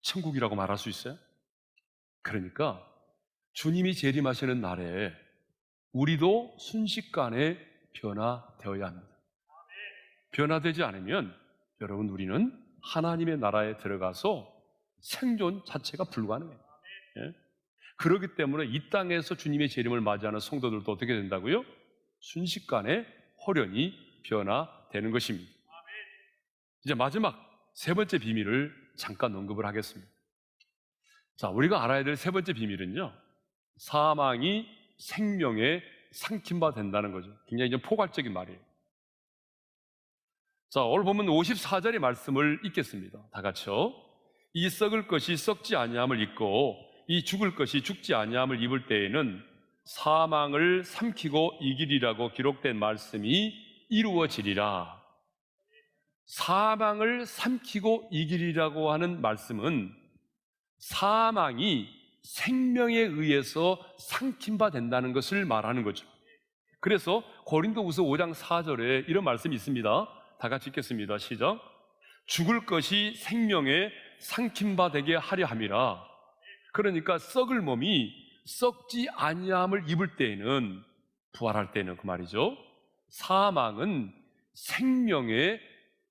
Speaker 1: 천국이라고 말할 수 있어요? 그러니까 주님이 재림하시는 날에 우리도 순식간에 변화되어야 합니다. 변화되지 않으면 여러분 우리는 하나님의 나라에 들어가서 생존 자체가 불가능해요. 예? 그렇기 때문에 이 땅에서 주님의 재림을 맞이하는 성도들도 어떻게 된다고요? 순식간에 홀연히 변화되는 것입니다. 이제 마지막 세 번째 비밀을 잠깐 언급을 하겠습니다. 자, 우리가 알아야 될 세 번째 비밀은요, 사망이 생명에 삼킨 바 된다는 거죠. 굉장히 좀 포괄적인 말이에요. 자, 오늘 보면 54절의 말씀을 읽겠습니다. 다 같이요. 이 썩을 것이 썩지 아니함을 입고 이 죽을 것이 죽지 아니함을 입을 때에는 사망을 삼키고 이기리라고 기록된 말씀이 이루어지리라. 사망을 삼키고 이기리라고 하는 말씀은 사망이 생명에 의해서 삼킨 바 된다는 것을 말하는 거죠. 그래서 고린도후서 5장 4절에 이런 말씀이 있습니다. 다 같이 읽겠습니다. 시작. 죽을 것이 생명에 삼킨 바 되게 하려 함이라. 그러니까 썩을 몸이 썩지 아니함을 입을 때에는, 부활할 때는 그 말이죠, 사망은 생명에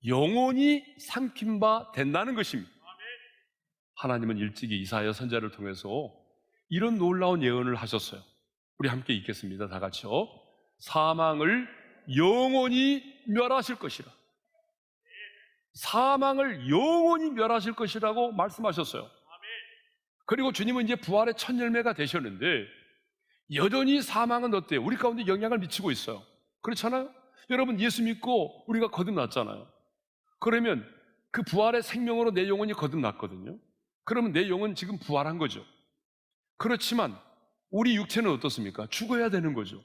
Speaker 1: 영원히 삼킨 바 된다는 것입니다. 하나님은 일찍이 이사야 선지자를 통해서 이런 놀라운 예언을 하셨어요. 우리 함께 읽겠습니다. 다 같이요. 사망을 영원히 멸하실 것이라. 사망을 영원히 멸하실 것이라고 말씀하셨어요. 그리고 주님은 이제 부활의 첫 열매가 되셨는데 여전히 사망은 어때요? 우리 가운데 영향을 미치고 있어요. 그렇잖아요? 여러분 예수 믿고 우리가 거듭났잖아요. 그러면 그 부활의 생명으로 내 영혼이 거듭났거든요. 그러면 내 영은 지금 부활한 거죠. 그렇지만 우리 육체는 어떻습니까? 죽어야 되는 거죠.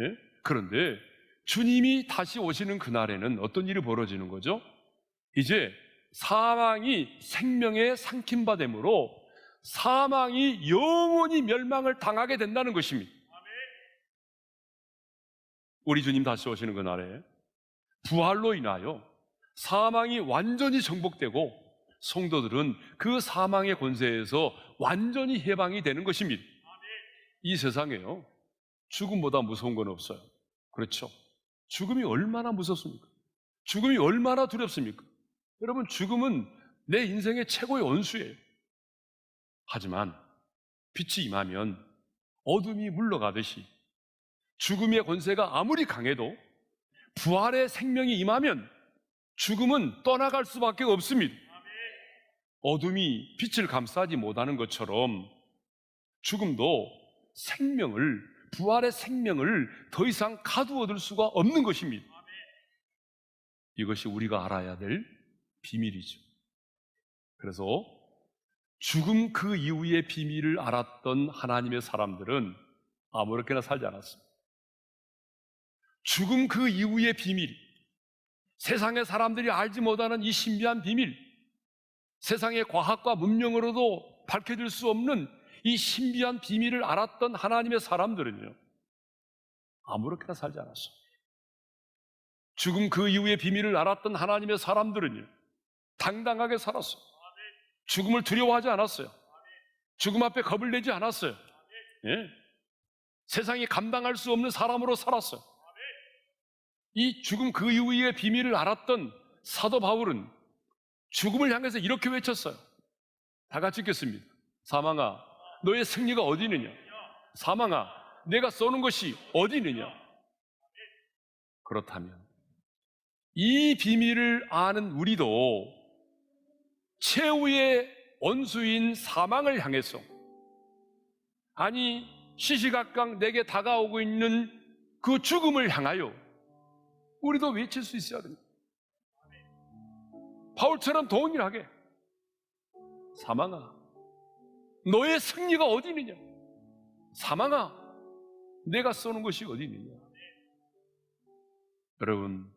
Speaker 1: 예? 그런데 주님이 다시 오시는 그날에는 어떤 일이 벌어지는 거죠? 이제 사망이 생명에 삼킨 바 되므로 사망이 영원히 멸망을 당하게 된다는 것입니다. 우리 주님 다시 오시는 그날에 부활로 인하여 사망이 완전히 정복되고 성도들은 그 사망의 권세에서 완전히 해방이 되는 것입니다. 이 세상에요, 죽음보다 무서운 건 없어요. 그렇죠? 죽음이 얼마나 무섭습니까? 죽음이 얼마나 두렵습니까? 여러분, 죽음은 내 인생의 최고의 원수예요. 하지만 빛이 임하면 어둠이 물러가듯이 죽음의 권세가 아무리 강해도 부활의 생명이 임하면 죽음은 떠나갈 수밖에 없습니다. 어둠이 빛을 감싸지 못하는 것처럼 죽음도 생명을, 부활의 생명을 더 이상 가두어둘 수가 없는 것입니다. 이것이 우리가 알아야 될 비밀이죠. 그래서 죽음 그 이후의 비밀을 알았던 하나님의 사람들은 아무렇게나 살지 않았습니다. 죽음 그 이후의 비밀, 세상의 사람들이 알지 못하는 이 신비한 비밀, 세상의 과학과 문명으로도 밝혀질 수 없는 이 신비한 비밀을 알았던 하나님의 사람들은요, 아무렇게나 살지 않았어요. 죽음 그 이후의 비밀을 알았던 하나님의 사람들은요, 당당하게 살았어요. 죽음을 두려워하지 않았어요. 죽음 앞에 겁을 내지 않았어요. 예? 세상이 감당할 수 없는 사람으로 살았어요. 이 죽음 그 이후의 비밀을 알았던 사도 바울은 죽음을 향해서 이렇게 외쳤어요. 다 같이 읽겠습니다. 사망아, 너의 승리가 어디 있느냐? 사망아, 내가 쏘는 것이 어디 있느냐? 그렇다면 이 비밀을 아는 우리도 최후의 원수인 사망을 향해서, 아니 시시각각 내게 다가오고 있는 그 죽음을 향하여 우리도 외칠 수 있어야 됩니다. 바울처럼 동일하게 사망아, 너의 승리가 어디 있느냐? 사망아, 내가 쏘는 것이 어디 있느냐? 여러분,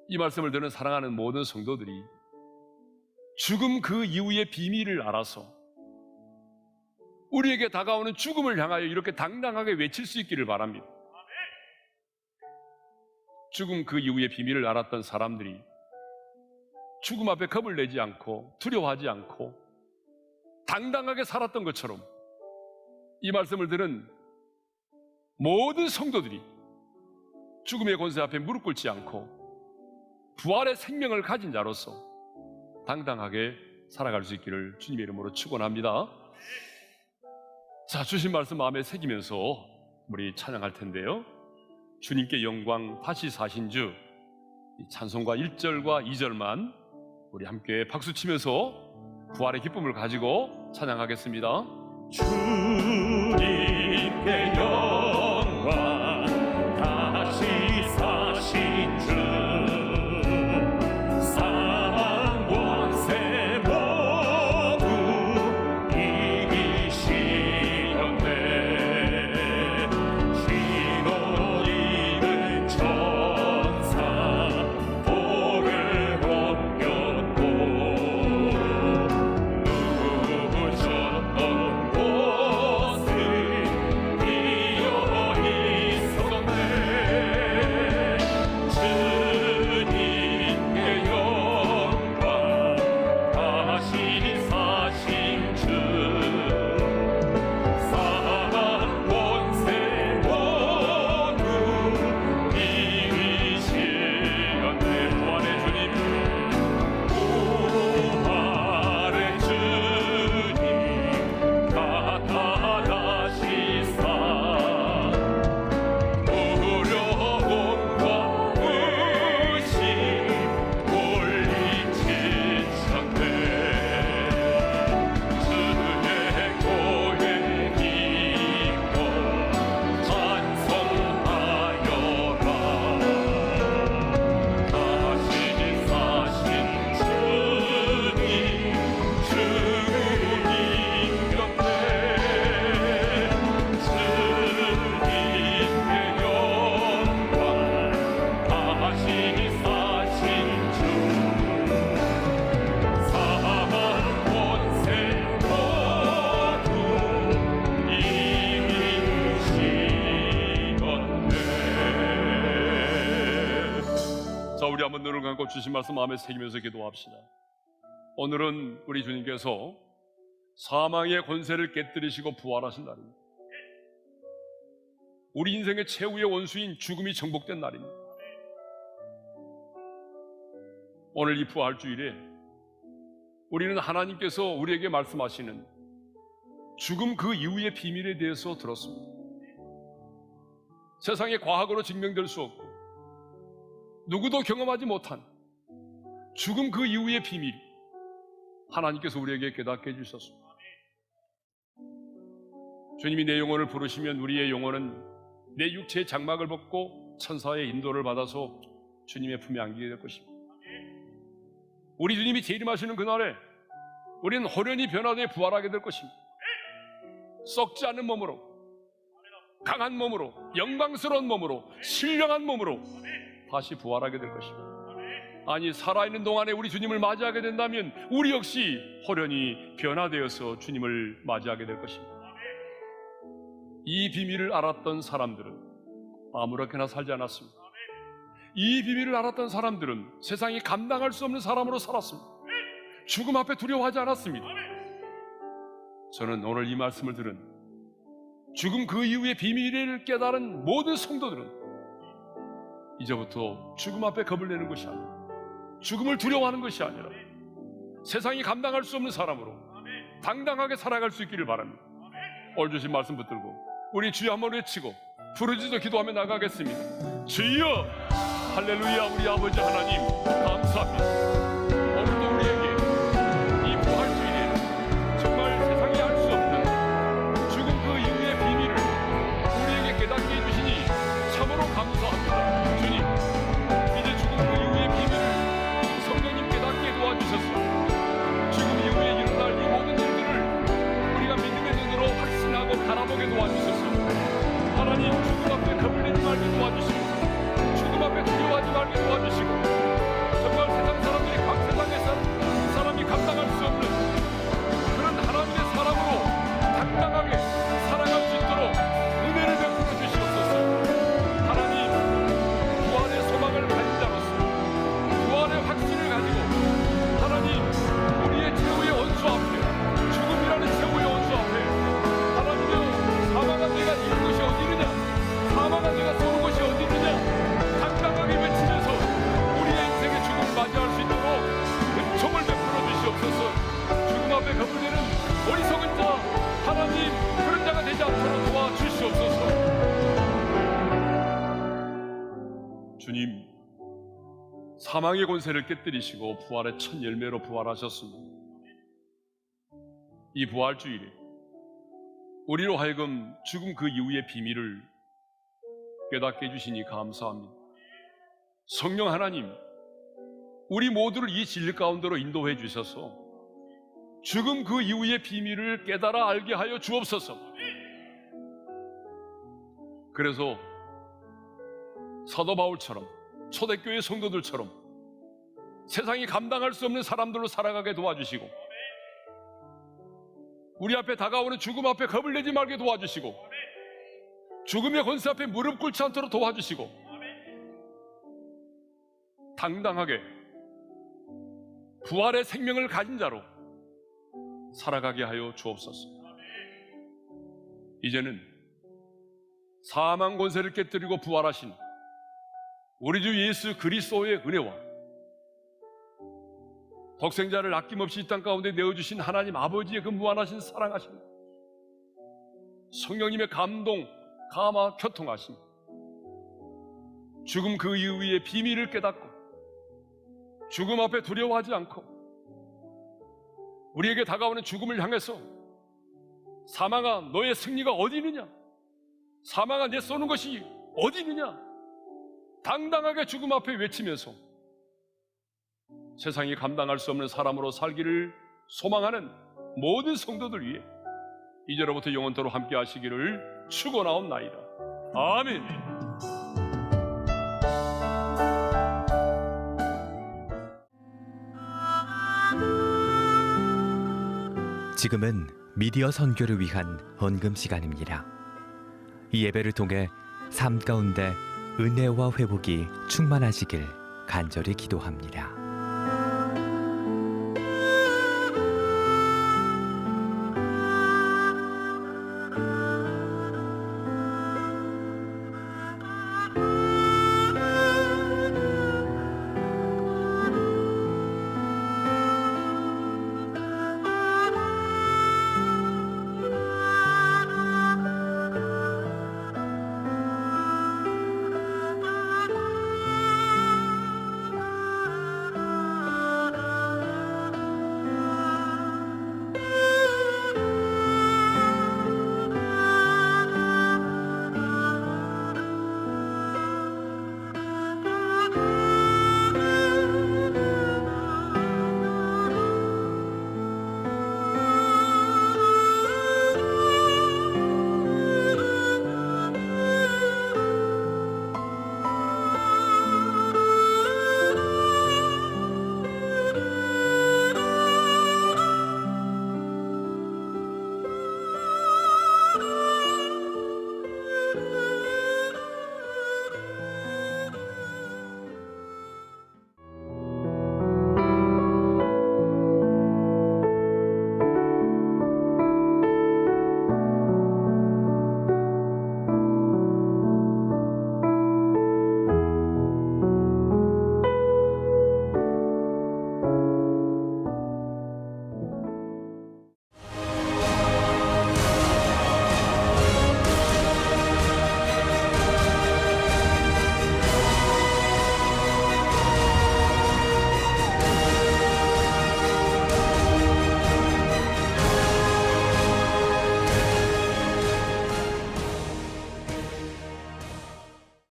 Speaker 1: 이 말씀을 듣는 사랑하는 모든 성도들이 죽음 그 이후의 비밀을 알아서 우리에게 다가오는 죽음을 향하여 이렇게 당당하게 외칠 수 있기를 바랍니다. 죽음 그 이후의 비밀을 알았던 사람들이 죽음 앞에 겁을 내지 않고 두려워하지 않고 당당하게 살았던 것처럼 이 말씀을 들은 모든 성도들이 죽음의 권세 앞에 무릎 꿇지 않고 부활의 생명을 가진 자로서 당당하게 살아갈 수 있기를 주님의 이름으로 축원합니다. 자, 주신 말씀 마음에 새기면서 우리 찬양할 텐데요, 주님께 영광 다시 사신 주, 찬송가 1절과 2절만 우리 함께 박수치면서 부활의 기쁨을 가지고 찬양하겠습니다. 주님께 영광 다시 사신 주, 사망 권세 모두 이기시었네. 신호 잃은 천사 돌을 옮겼고 누우셨던 곳은 비어 있었네. 주님께 영광 다시 사신 주, 사망 권세 모두 이기시었네. 부활의 주님, 부활의 주님 나타나시사 두려움과 의심 물리치셨네. 주의 고행 기뻐 찬송하여라. 다시 사신 주님, 죽음 이겼네. 주님께 영광 다시 사신 주, 사망 권세 모두 이기시었네. 자, 우리 한번 눈을 감고 주신 말씀 마음에 새기면서 기도합시다. 오늘은 우리 주님께서 사망의 권세를 깨뜨리시고 부활하신 날입니다. 우리 인생의 최후의 원수인 죽음이 정복된 날입니다. 오늘 이 부활주일에 우리는 하나님께서 우리에게 말씀하시는 죽음 그 이후의 비밀에 대해서 들었습니다. 세상의 과학으로 증명될 수 없고 누구도 경험하지 못한 죽음 그 이후의 비밀, 하나님께서 우리에게 깨닫게 해주셨습니다. 주님이 내 영혼을 부르시면 우리의 영혼은 내 육체의 장막을 벗고 천사의 인도를 받아서 주님의 품에 안기게 될 것입니다. 우리 주님이 재림하시는 그날에 우리는 호련히 변화되어 부활하게 될 것입니다. 썩지 않는 몸으로, 강한 몸으로, 영광스러운 몸으로, 신령한 몸으로 다시 부활하게 될 것입니다. 아니, 살아있는 동안에 우리 주님을 맞이하게 된다면 우리 역시 호련히 변화되어서 주님을 맞이하게 될 것입니다. 이 비밀을 알았던 사람들은 아무렇게나 살지 않았습니다. 이 비밀을 알았던 사람들은 세상이 감당할 수 없는 사람으로 살았습니다. 죽음 앞에 두려워하지 않았습니다. 저는 오늘 이 말씀을 들은 죽음 그 이후의 비밀을 깨달은 모든 성도들은 이제부터 죽음 앞에 겁을 내는 것이 아니라, 죽음을 두려워하는 것이 아니라 세상이 감당할 수 없는 사람으로 당당하게 살아갈 수 있기를 바랍니다. 오늘 주신 말씀 붙들고 우리 주여 한번 외치고 부르짖어 기도하며 나가겠습니다. 주여, 할렐루야. 우리 아버지 하나님 감사합니다. 오늘도 우리에게 이 부활주일에 정말 세상이 알 수 없는 죽음 그 이후의 비밀을 우리에게 깨닫게 해주시니 참으로 감사합니다. 주님, 이제 죽음 그 이후의 비밀을 성령님 깨닫게 도와주셔서 죽음 이후에 일어날 이 모든 일들을 우리가 믿음의 눈으로 확신하고 바라보게 도와주셔서 하나님, 죽음 앞에 겁을 내지 말게 도와주시고 죽음 앞에 두려워하지 말게 도와주시고 정말 세상 사람들이 각 세상에서 사람이 감당할 수 없는 그런 하나님의 사람으로 당당하게 살아갈 수 있도록 은혜를 베풀어 주시옵소서. 하나님, 부활의 소망을 가진 자로서 부활의 확신을 가지고 하나님, 우리의 최후의 원수 앞에, 죽음이라는 최후의 원수 앞에 하나님이여, 사망아 내가 이룬 것이 어디 있느냐, 사망아 내가 쏘는 것이 어디 있느냐 당당하게 외치면서 우리의 인생의 죽음을 맞이할 수 있도록 은총을 베풀어 주시옵소서. 죽음 앞에 겁을 내는 어리석은 자 하나님, 그런 자가 되지 않도록 도와주시옵소서. 주님, 사망의 권세를 깨뜨리시고 부활의 첫 열매로 부활하셨습니다. 이 부활주일에 우리로 하여금 죽음 그 이후의 비밀을 깨닫게 해주시니 감사합니다. 성령 하나님, 우리 모두를 이 진리 가운데로 인도해 주셔서 죽음 그 이후의 비밀을 깨달아 알게 하여 주옵소서. 그래서 사도 바울처럼, 초대교회 성도들처럼 세상이 감당할 수 없는 사람들로 살아가게 도와주시고 우리 앞에 다가오는 죽음 앞에 겁을 내지 말게 도와주시고 죽음의 권세 앞에 무릎 꿇지 않도록 도와주시고 당당하게 부활의 생명을 가진 자로 살아가게 하여 주옵소서. 이제는 사망 권세를 깨뜨리고 부활하신 우리 주 예수 그리스도의 은혜와 독생자를 아낌없이 이 땅 가운데 내어주신 하나님 아버지의 그 무한하신 사랑하심, 성령님의 감동, 감화, 교통하심, 죽음 그 이후의 비밀을 깨닫고 죽음 앞에 두려워하지 않고 우리에게 다가오는 죽음을 향해서 사망아 너의 승리가 어디 있느냐, 사망아 내 쏘는 것이 어디 있느냐 당당하게 죽음 앞에 외치면서 세상이 감당할 수 없는 사람으로 살기를 소망하는 모든 성도들 위해 이제로부터 영원토록 함께 하시기를 축원하옵나이다. 아멘.
Speaker 2: 지금은 미디어 선교를 위한 헌금 시간입니다. 이 예배를 통해 삶 가운데 은혜와 회복이 충만하시길 간절히 기도합니다.